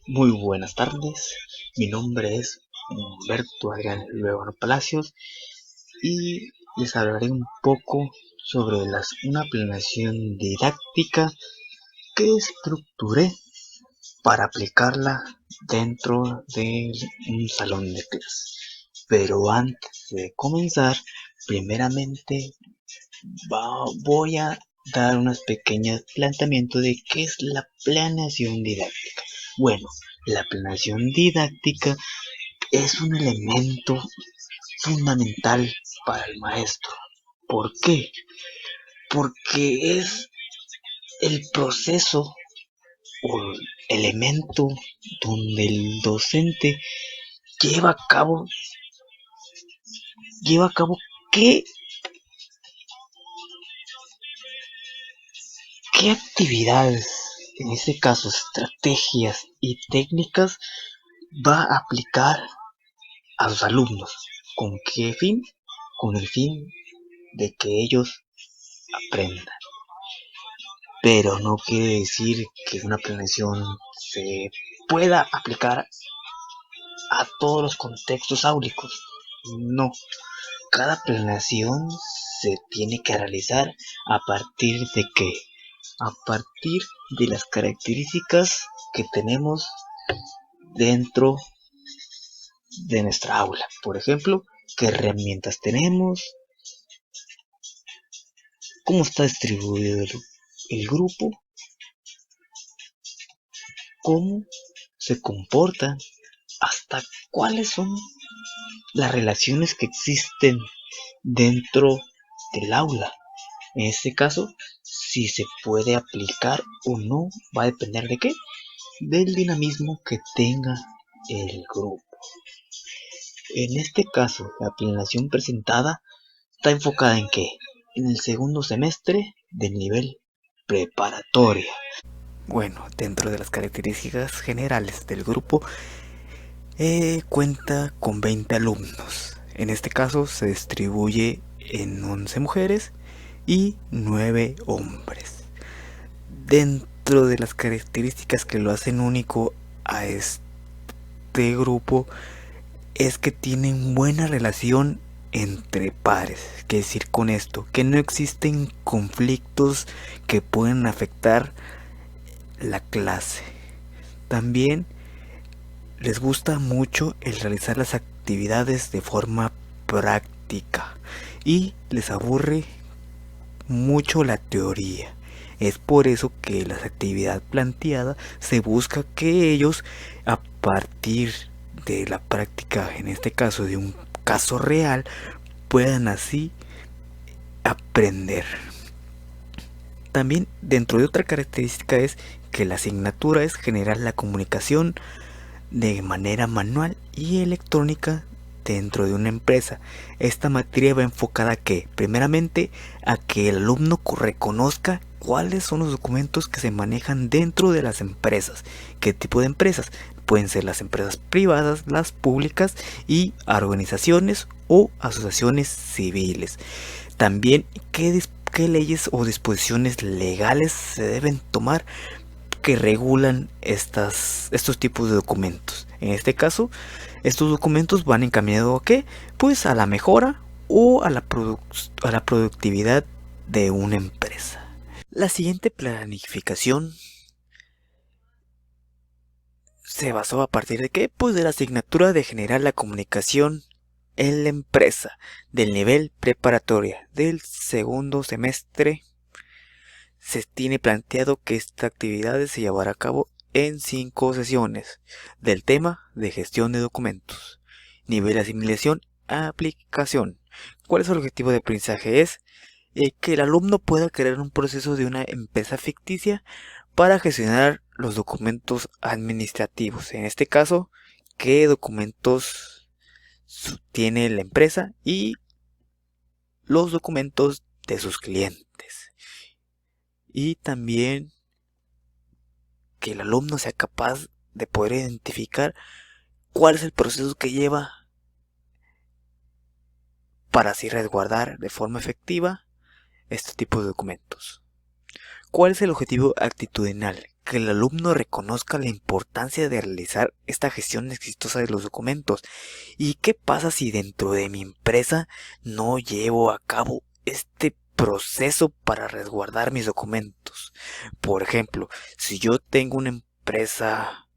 Muy buenas tardes, mi nombre es Humberto Adrián Luevano Palacios y les hablaré un poco sobre una planeación didáctica que estructuré para aplicarla dentro de un salón de clase. Pero antes de comenzar, primeramente voy a dar unos pequeños planteamientos de qué es la planeación didáctica. Bueno, la planeación didáctica es un elemento fundamental para el maestro. ¿Por qué? Porque es el proceso o elemento donde el docente lleva a cabo, lleva a cabo qué, qué actividades, en este caso estrategias y técnicas, va a aplicar a sus alumnos. ¿Con qué fin? Con el fin de que ellos aprendan. Pero no quiere decir que una planeación se pueda aplicar a todos los contextos áulicos. No, cada planeación se tiene que realizar a partir de qué? A partir de las características que tenemos dentro de nuestra aula. Por ejemplo, qué herramientas tenemos, cómo está distribuido el grupo, cómo se comportan, hasta cuáles son las relaciones que existen dentro del aula. En este caso, si se puede aplicar o no va a depender de qué, del dinamismo que tenga el grupo. En este caso, la planeación presentada está enfocada en qué, en el segundo semestre del nivel preparatoria. Bueno, dentro de las características generales del grupo, cuenta con 20 alumnos. En este caso se distribuye en 11 mujeres y 9 hombres. Dentro de las características que lo hacen único a este grupo es que tienen buena relación entre pares. ¿Qué decir con esto? Que no existen conflictos que puedan afectar la clase. También les gusta mucho el realizar las actividades de forma práctica y les aburre mucho la teoría. Es por eso que la actividad planteada se busca que ellos, a partir de la práctica, en este caso de un caso real, puedan así aprender. También dentro de otra característica es que la asignatura es generar la comunicación de manera manual y electrónica dentro de una empresa. Esta materia va enfocada a que, primeramente, a que el alumno reconozca cuáles son los documentos que se manejan dentro de las empresas. ¿Qué tipo de empresas? Pueden ser las empresas privadas, las públicas y organizaciones o asociaciones civiles. También qué leyes o disposiciones legales se deben tomar que regulan estos tipos de documentos. En este caso, estos documentos van encaminados ¿a qué? Pues a la mejora o a la productividad de una empresa. La siguiente planificación se basó a partir de qué? Pues de la asignatura de generar la comunicación en la empresa del nivel preparatoria del segundo semestre. Se tiene planteado que esta actividad se llevará a cabo en 5 sesiones del tema de gestión de documentos. Nivel de asimilación, aplicación. ¿Cuál es el objetivo de aprendizaje? Es que el alumno pueda crear un proceso de una empresa ficticia para gestionar los documentos administrativos. En este caso, qué documentos tiene la empresa y los documentos de sus clientes. Y también que el alumno sea capaz de poder identificar cuál es el proceso que lleva para así resguardar de forma efectiva este tipo de documentos. ¿Cuál es el objetivo actitudinal? que el alumno reconozca la importancia de realizar esta gestión exitosa de los documentos. ¿Y qué pasa si dentro de mi empresa no llevo a cabo este proceso para resguardar mis documentos? Por ejemplo, si yo tengo una empresa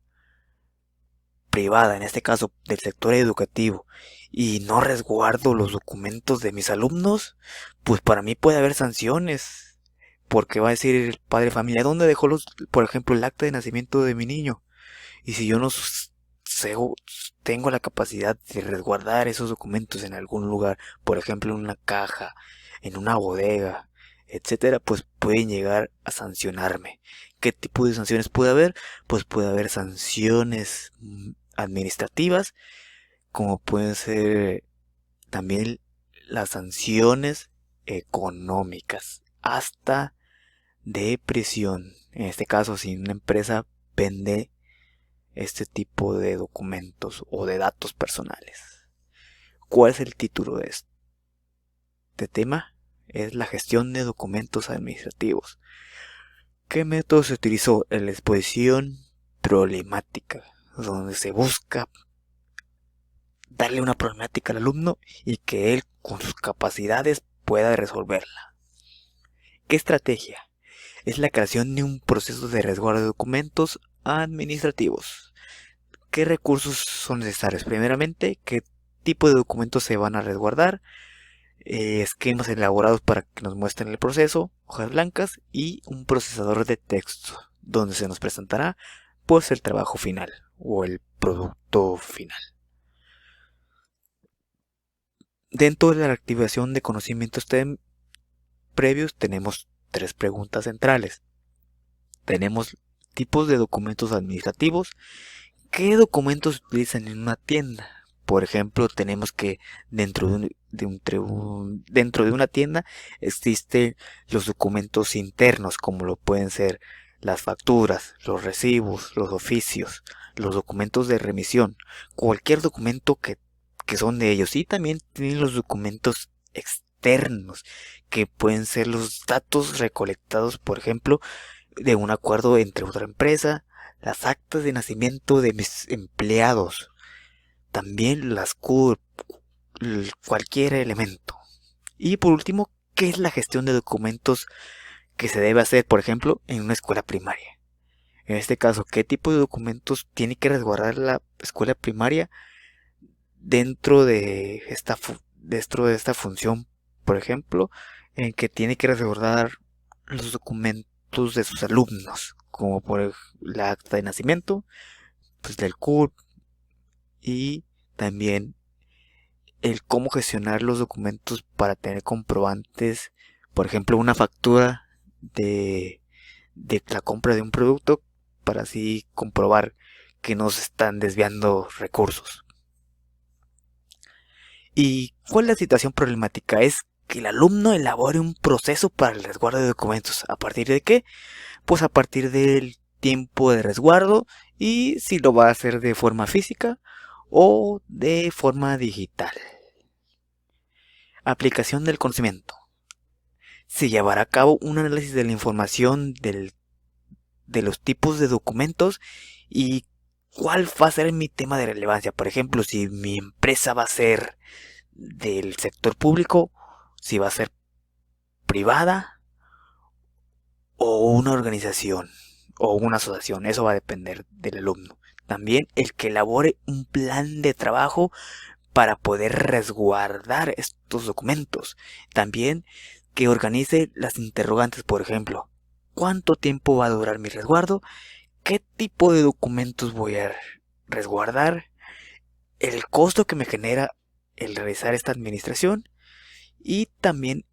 privada, en este caso del sector educativo, y no resguardo los documentos de mis alumnos, pues para mí puede haber sanciones. Porque va a decir el padre de familia, ¿dónde dejó por ejemplo, el acta de nacimiento de mi niño? Y si yo no tengo la capacidad de resguardar esos documentos en algún lugar, por ejemplo, en una caja, en una bodega, etcétera, pues pueden llegar a sancionarme. ¿Qué tipo de sanciones puede haber? Pues puede haber sanciones administrativas, como pueden ser también las sanciones económicas, hasta de prisión. En este caso, si una empresa vende este tipo de documentos o de datos personales. ¿Cuál es el título de este tema? Es la gestión de documentos administrativos. ¿Qué método se utilizó? En la exposición problemática, donde se busca darle una problemática al alumno y que él con sus capacidades pueda resolverla. ¿Qué estrategia? Es la creación de un proceso de resguardo de documentos administrativos. ¿Qué recursos son necesarios? Primeramente, ¿qué tipo de documentos se van a resguardar? Esquemas elaborados para que nos muestren el proceso, hojas blancas y un procesador de texto, donde se nos presentará pues el trabajo final o el producto final. Dentro de la activación de conocimientos previos tenemos 3 preguntas centrales. Tenemos tipos de documentos administrativos. ¿Qué documentos se utilizan en una tienda? Por ejemplo, tenemos que dentro de una tienda existen los documentos internos, como lo pueden ser las facturas, los recibos, los oficios, los documentos de remisión, cualquier documento que son de ellos. Y también tienen los documentos externos, que pueden ser los datos recolectados, por ejemplo, de un acuerdo entre otra empresa, las actas de nacimiento de mis empleados, también las CURP, cualquier elemento. Y por último, ¿qué es la gestión de documentos que se debe hacer, por ejemplo, en una escuela primaria? En este caso, ¿qué tipo de documentos tiene que resguardar la escuela primaria dentro de esta función, por ejemplo, en que tiene que resguardar los documentos de sus alumnos, como por la acta de nacimiento, pues del CURP, y también el cómo gestionar los documentos para tener comprobantes, por ejemplo, una factura de la compra de un producto, para así comprobar que no se están desviando recursos. ¿Y cuál es la situación problemática? Es que el alumno elabore un proceso para el resguardo de documentos. ¿A partir de qué? Pues a partir del tiempo de resguardo y si lo va a hacer de forma física o de forma digital. Aplicación del conocimiento. Se llevará a cabo un análisis de la información de los tipos de documentos y cuál va a ser mi tema de relevancia. Por ejemplo, si mi empresa va a ser del sector público, si va a ser privada o una organización o una asociación. Eso va a depender del alumno. También el que elabore un plan de trabajo para poder resguardar estos documentos. También que organice las interrogantes, por ejemplo, ¿cuánto tiempo va a durar mi resguardo? ¿Qué tipo de documentos voy a resguardar? El costo que me genera el realizar esta administración y también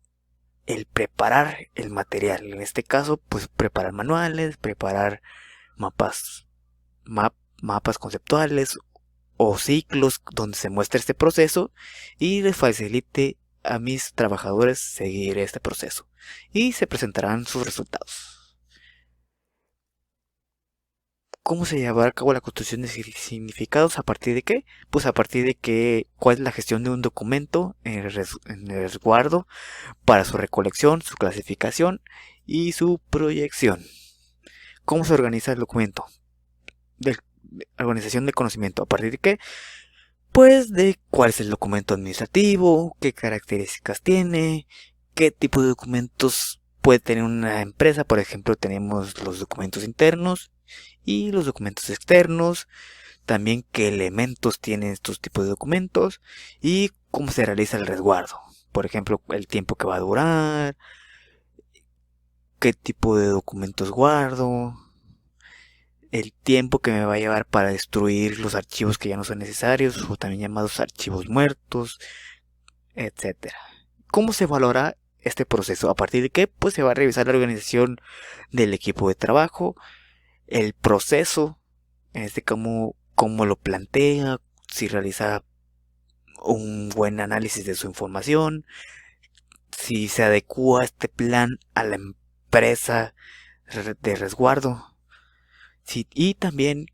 el preparar el material. En este caso, pues preparar manuales, preparar mapas conceptuales o ciclos donde se muestre este proceso y les facilite a mis trabajadores seguir este proceso y se presentarán sus resultados. ¿Cómo se llevará a cabo la construcción de significados? ¿A partir de qué? Pues a partir de que cuál es la gestión de un documento en el resguardo para su recolección, su clasificación y su proyección. ¿Cómo se organiza el documento? De organización de conocimiento. ¿A partir de qué? Pues de cuál es el documento administrativo, qué características tiene, qué tipo de documentos puede tener una empresa. Por ejemplo, tenemos los documentos internos y los documentos externos. También qué elementos tienen estos tipos de documentos y cómo se realiza el resguardo. Por ejemplo, el tiempo que va a durar, qué tipo de documentos guardo, el tiempo que me va a llevar para destruir los archivos que ya no son necesarios o también llamados archivos muertos, etcétera. ¿Cómo se valora este proceso? ¿A partir de qué? Pues se va a revisar la organización del equipo de trabajo, el proceso, en este cómo lo plantea, si realiza un buen análisis de su información, si se adecua este plan a la empresa de resguardo, y también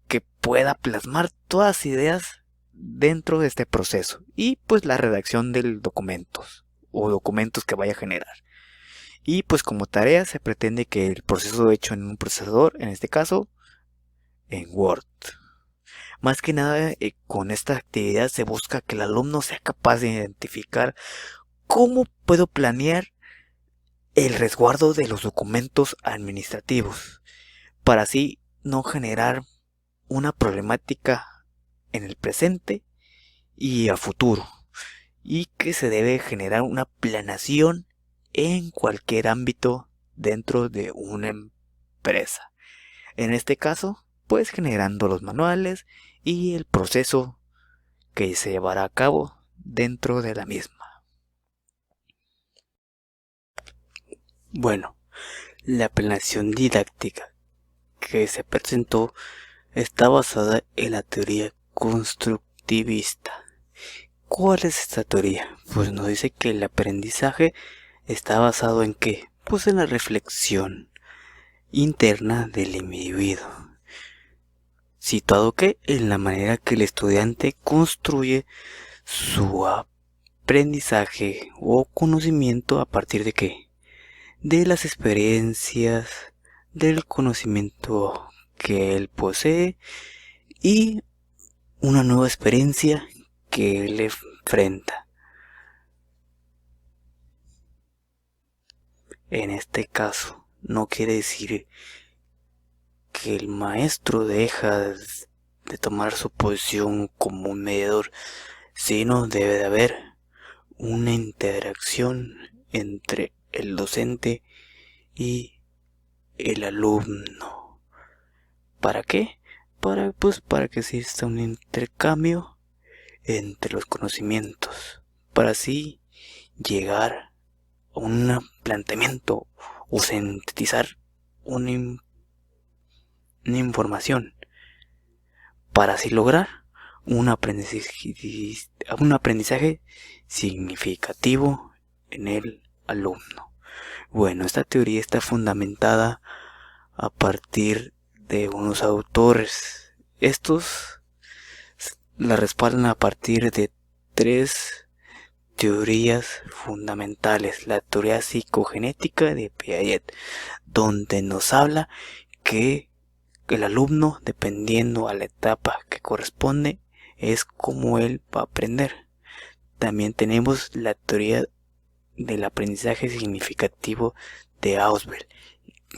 que pueda plasmar todas las ideas dentro de este proceso y pues la redacción del documentos o documentos que vaya a generar. Y pues como tarea se pretende que el proceso hecho en un procesador, en este caso en Word. Más que nada con esta actividad se busca que el alumno sea capaz de identificar cómo puedo planear el resguardo de los documentos administrativos para así no generar una problemática en el presente y a futuro, y que se debe generar una planeación en cualquier ámbito dentro de una empresa. En este caso, pues generando los manuales y el proceso que se llevará a cabo dentro de la misma. Bueno, la planeación didáctica que se presentó está basada en la teoría constructivista. ¿Cuál es esta teoría? Pues nos dice que el aprendizaje está basado en ¿qué? Pues en la reflexión interna del individuo, situado que en la manera que el estudiante construye su aprendizaje o conocimiento a partir de ¿qué? De las experiencias, del conocimiento que él posee y una nueva experiencia que él enfrenta. En este caso, no quiere decir que el maestro deja de tomar su posición como un mediador, sino debe de haber una interacción entre el docente y el alumno. ¿Para qué? Para que exista un intercambio entre los conocimientos, para así llegar a un planteamiento o sintetizar una información, para así lograr un aprendizaje significativo en el alumno. Bueno, esta teoría está fundamentada a partir de unos autores. Estos la respaldan a partir de tres teorías fundamentales. La teoría psicogenética de Piaget, donde nos habla que el alumno, dependiendo a la etapa que corresponde, es como él va a aprender. También tenemos la teoría del aprendizaje significativo de Ausubel.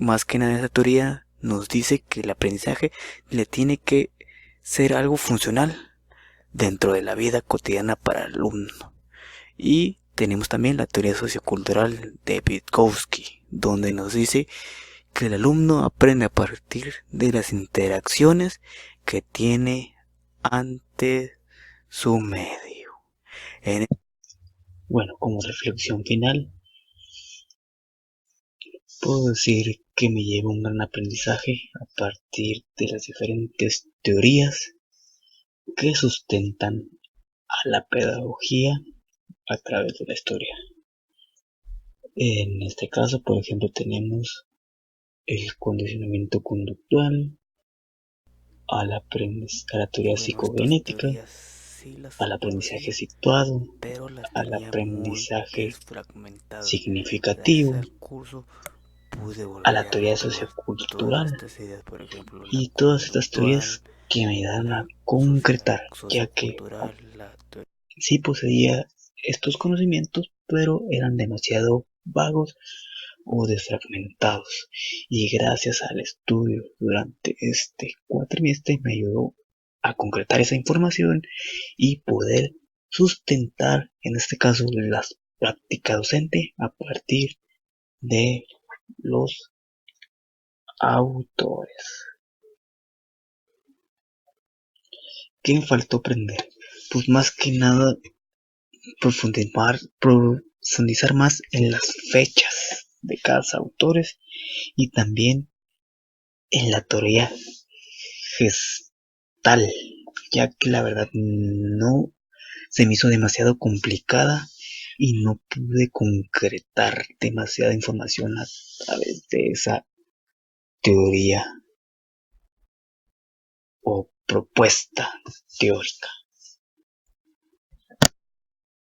Más que nada, esa teoría nos dice que el aprendizaje le tiene que ser algo funcional dentro de la vida cotidiana para el alumno. Y tenemos también la teoría sociocultural de Vygotsky, donde nos dice que el alumno aprende a partir de las interacciones que tiene ante su medio. Bueno, como reflexión final, puedo decir que me llevo un gran aprendizaje a partir de las diferentes teorías que sustentan a la pedagogía a través de la historia. En este caso, por ejemplo, tenemos el condicionamiento conductual, a la teoría psicogenética, al aprendizaje situado, al aprendizaje significativo, pude a la volver a teoría ver todas sociocultural estas ideas, por ejemplo, la y todas estas conductual, teorías que me dan la a concretar, ya que sociocultural, la teoría. sí poseía estos conocimientos, pero eran demasiado vagos o desfragmentados. Y gracias al estudio durante este cuatrimestre me ayudó a concretar esa información y poder sustentar, en este caso, la práctica docente a partir de los autores. ¿Qué me faltó aprender? Pues más que nada profundizar más en las fechas de cada autores y también en la teoría gestal, ya que la verdad no se me hizo demasiado complicada y no pude concretar demasiada información a través de esa teoría o propuesta teórica.